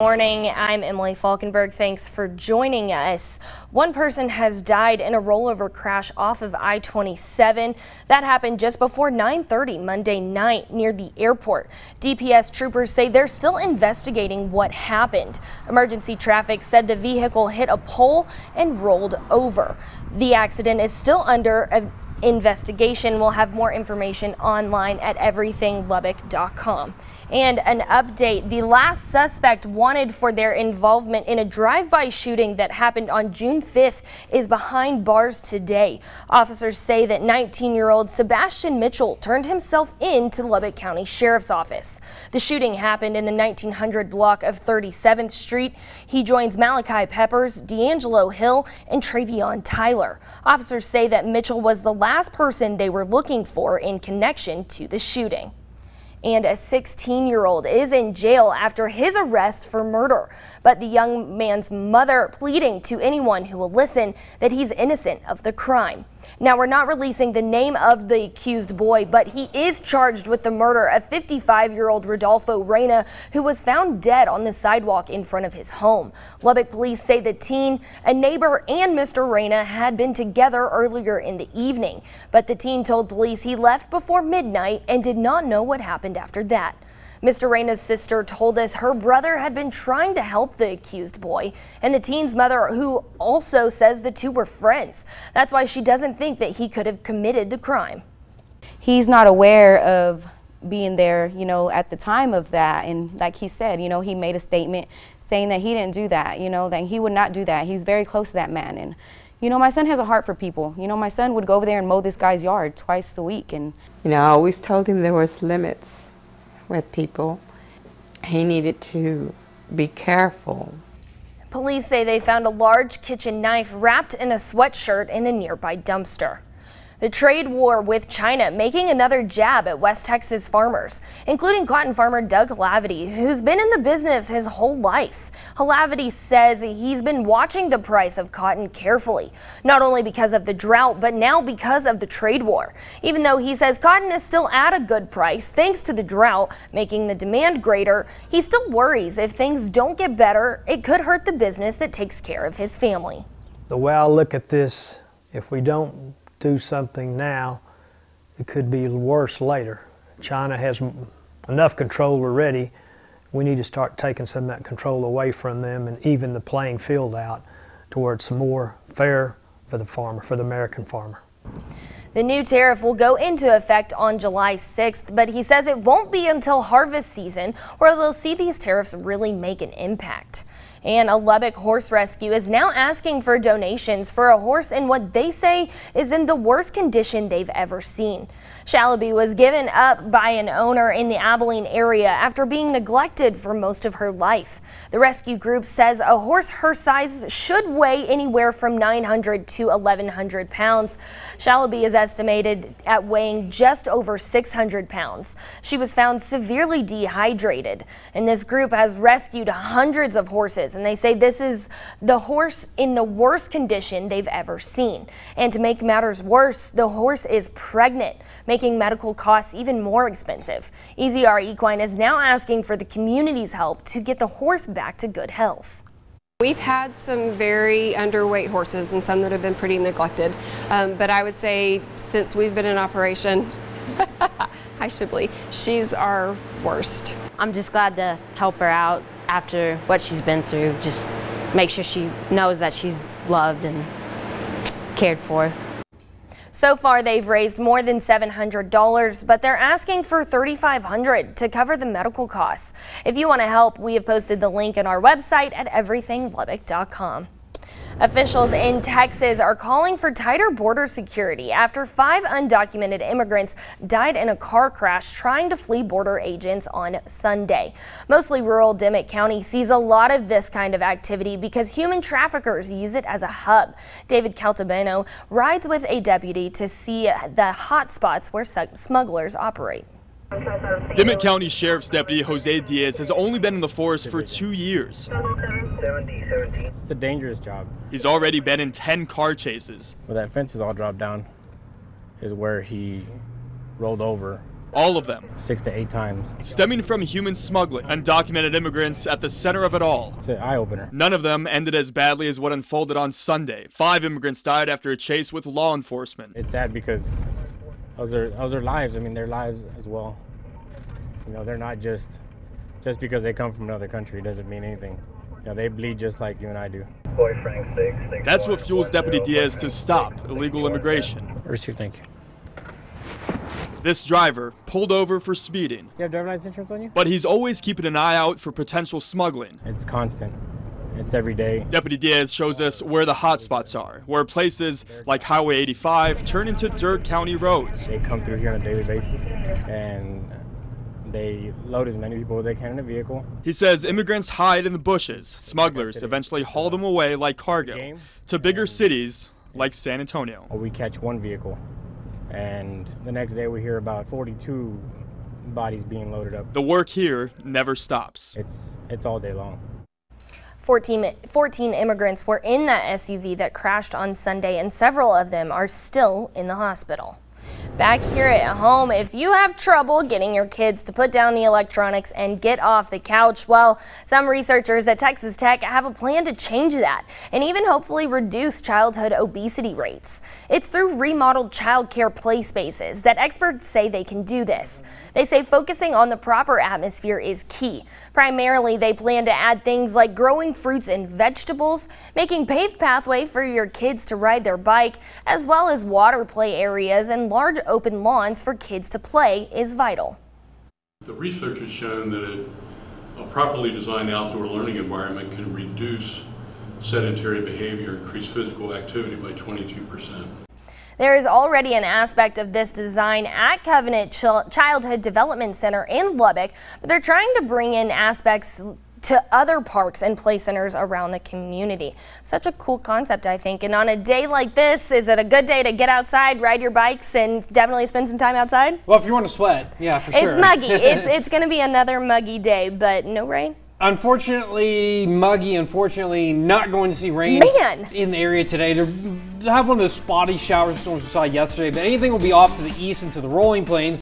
Morning, I'm Emily Falkenberg. Thanks for joining us. One person has died in a rollover crash off of I-27. That happened just before 9:30 Monday night near the airport. DPS troopers say they're still investigating what happened. Emergency traffic said the vehicle hit a pole and rolled over. The accident is still under investigation. We'll have more information online at everythinglubbock.com. And an update, the last suspect wanted for their involvement in a drive-by shooting that happened on June 5th is behind bars today. Officers say that 19-year-old Sebastian Mitchell turned himself in to Lubbock County Sheriff's Office. The shooting happened in the 1900 block of 37th Street. He joins Malachi Peppers, D'Angelo Hill, and Travion Tyler. Officers say that Mitchell was the last person they were looking for in connection to the shooting. And a 16-year-old is in jail after his arrest for murder. But the young man's mother pleading to anyone who will listen that he's innocent of the crime. Now, we're not releasing the name of the accused boy, but he is charged with the murder of 55-year-old Rodolfo Reyna, who was found dead on the sidewalk in front of his home. Lubbock police say the teen, a neighbor, and Mr. Reyna had been together earlier in the evening. But the teen told police he left before midnight and did not know what happened after that. Mr. Reyna's sister told us her brother had been trying to help the accused boy, and the teen's mother, who also says the two were friends. That's why she doesn't think that he could have committed the crime. He's not aware of being there, at the time of that. And like he said, he made a statement saying that he didn't do that, that he would not do that. He's very close to that man. And, my son has a heart for people. My son would go over there and mow this guy's yard twice a week. And, I always told him there was limits with people. He needed to be careful. Police say they found a large kitchen knife wrapped in a sweatshirt in a nearby dumpster. The trade war with China making another jab at West Texas farmers, including cotton farmer Doug Halavity, who's been in the business his whole life. Halavity says he's been watching the price of cotton carefully, not only because of the drought, but now because of the trade war. Even though he says cotton is still at a good price thanks to the drought, making the demand greater, he still worries if things don't get better, it could hurt the business that takes care of his family. The way I look at this, if we don't do something now, it could be worse later. China has enough control already. We need to start taking some of that control away from them and even the playing field out towards some more fair for the farmer, for the American farmer. The new tariff will go into effect on July 6th, but he says it won't be until harvest season where they'll see these tariffs really make an impact. And a Lubbock horse rescue is now asking for donations for a horse in what they say is in the worst condition they've ever seen. Shalaby was given up by an owner in the Abilene area after being neglected for most of her life. The rescue group says a horse her size should weigh anywhere from 900 to 1,100 pounds. Shalaby is estimated at weighing just over 600 pounds. She was found severely dehydrated, and this group has rescued hundreds of horses, and they say this is the horse in the worst condition they've ever seen. And to make matters worse, the horse is pregnant, making medical costs even more expensive. EZR Equine is now asking for the community's help to get the horse back to good health. We've had some very underweight horses and some that have been pretty neglected, but I would say since we've been in operation, hi Shibley, she's our worst. I'm just glad to help her out after what she's been through. Just make sure she knows that she's loved and cared for. So far, they've raised more than $700, but they're asking for $3,500 to cover the medical costs. If you want to help, we have posted the link on our website at everythinglubbock.com. Officials in Texas are calling for tighter border security after 5 undocumented immigrants died in a car crash trying to flee border agents on Sunday. Mostly rural Dimmitt County sees a lot of this kind of activity because human traffickers use it as a hub. David Caltabeno rides with a deputy to see the hot spots where smugglers operate. Dimmitt County Sheriff's Deputy Jose Diaz has only been in the force for 2 years. It's a dangerous job. He's already been in 10 car chases. Where that fence is all dropped down is where he rolled over All of them 6 to 8 times. stemming from human smuggling, undocumented immigrants at the center of it all. It's an eye-opener. None of them ended as badly as what unfolded on Sunday. 5 immigrants died after a chase with law enforcement. It's sad because those are lives. I mean, their lives as well. You know, they're not just because they come from another country doesn't mean anything. You know, they bleed just like you and I do. That's what fuels Deputy Diaz to stop illegal immigration. Receive, thank you. This driver pulled over for speeding, You have driver's license insurance on you? but he's always keeping an eye out for potential smuggling. It's constant. It's every day. Deputy Diaz shows us where the hot spots are, where places like Highway 85 turn into dirt county roads. They come through here on a daily basis, and they load as many people as they can in a vehicle. He says immigrants hide in the bushes. Smugglers eventually haul them away like cargo to bigger cities like San Antonio. Or we catch one vehicle, and the next day we hear about 42 bodies being loaded up. The work here never stops. It's all day long. 14 immigrants were in that SUV that crashed on Sunday, and several of them are still in the hospital. Back here at home, if you have trouble getting your kids to put down the electronics and get off the couch, well, some researchers at Texas Tech have a plan to change that and even hopefully reduce childhood obesity rates. It's through remodeled child care play spaces that experts say they can do this. They say focusing on the proper atmosphere is key. Primarily, they plan to add things like growing fruits and vegetables, making paved pathway for your kids to ride their bike, as well as water play areas and large open lawns for kids to play is vital. The research has shown that a properly designed outdoor learning environment can reduce sedentary behavior, increase physical activity by 22%. There is already an aspect of this design at Covenant Childhood Development Center in Lubbock, but they're trying to bring in aspects to other parks and play centers around the community. Such a cool concept, I think. And on a day like this, is it a good day to get outside, ride your bikes, and definitely spend some time outside? Well, if you want to sweat, yeah, for sure. It's muggy. it's going to be another muggy day, but no rain. Unfortunately, muggy. Unfortunately, not going to see rain in the area today. To have one of those spotty shower storms we saw yesterday, but anything will be off to the east and to the rolling plains.